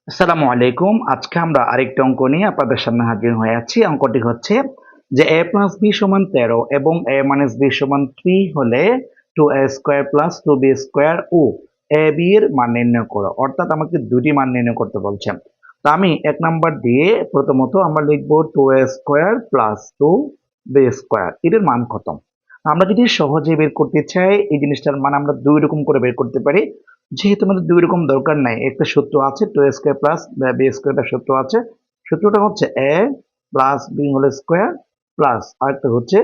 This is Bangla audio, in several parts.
আসসালামু আলাইকুম। আজকে আমরা আরেকটা অঙ্ক নিয়ে আপনাদের সামনে হাজির হয়ে আছি। অঙ্কটি হচ্ছে যে a প্লাস b সমান 13 এবং a মাইনাস b সমান 3 হলে 2a square plus 2b square ও a b এর মান নির্ণয় করো। অর্থাৎ আমাকে দুটি মান নির্ণয় করতে বলছেন। তো আমি এক নাম্বার দিয়ে প্রথমত আমরা লিখব 2a square plus 2b square এটার মান কত। আমরা যদি সহজে বের করতে চাই এই জিনিসটার মান আমরা দুই রকম করে বের করতে পারি। যেহেতু আমাদের দুই রকম দরকার নাই, একটা সূত্র আছে 2a² প্লাস বি স্কোয়ার সূত্র আছে। সূত্রটা হচ্ছে a plus B whole square plus আরেকটা হচ্ছে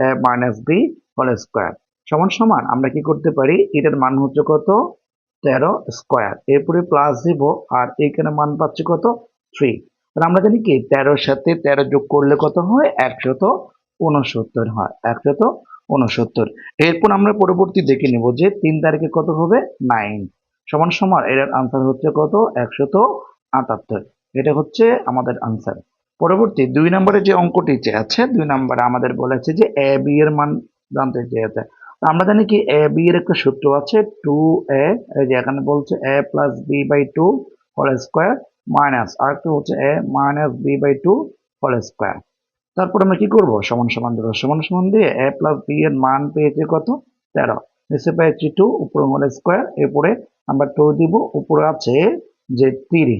a minus B whole square সমান সমান আমরা কি করতে পারি, এটার মান হচ্ছে কত 13 স্কোয়ার, এরপরে প্লাস দিব আর এইখানে মান পাচ্ছি কত 3। তাহলে আমরা জানি কি 13 সাথে 13 যোগ করলে কত হয় 169 হয়, 169। এরপর আমরা পরবর্তী দেখে নেব যে 3 তারিখে কত হবে 9 সমান সমান এর আনসার হচ্ছে কত 178। এটা হচ্ছে আমাদের আনসার। পরবর্তী 2 নম্বরে যে অঙ্কটি আছে 2 নম্বরে আমাদের বলেছে যে এ বি এর মান জানতে চেয়েছে। তো আমরা জানি কি এ বি এর একটা সূত্র আছে 2a, এই যে এখানে বলছে a plus B by 2 whole square minus আর একটা হচ্ছে a minus B by 2 whole square. তারপর আমরা কি করব সমান সমান দেবো, সমান সমান দিয়ে a প্লাস বি এর মান পেয়েছি কত 13, নিচে পেয়েছি 2, উপরে হোল স্কোয়ার, এরপরে আমরা 2 দিব, উপরে আছে যে 3,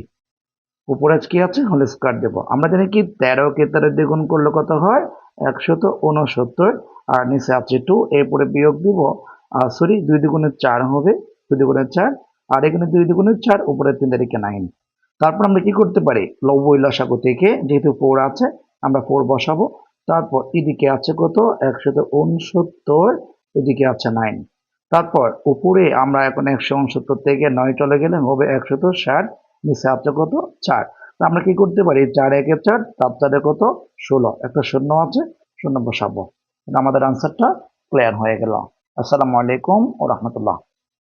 উপরে কি আছে হোল স্কোয়ার দেবো। আমরা জানি কি 13 কে 13 দিয়ে গুণ করলে কত হয় 169, আর নিচে আছে 2, এরপরে বিয়োগ দিব, সরি 2 দুগুণে 4 হবে, 2 দুগুণে 4, আর এখানে 2 দুগুণে 4, উপরে 3 তারিখে 9। তারপর আমরা কি করতে পারি লব্য লসাগু থেকে যেহেতু 4 আছে আমরা 4 বসাবো। তারপর এদিকে আছে কত 169, এদিকে আছে 9। তারপর উপরে আমরা এখন 169 থেকে 9 চলে গেলে হবে 160, নিচে আছে কত 4। তো আমরা কি করতে পারি 4 একে 4, 4 4 কত 16, একটা শূন্য আছে, শূন্য বসাবো। আমাদের আনসারটা ক্লিয়ার হয়ে গেল। আসসালামু আলাইকুম ওয়া রাহমাতুল্লাহ।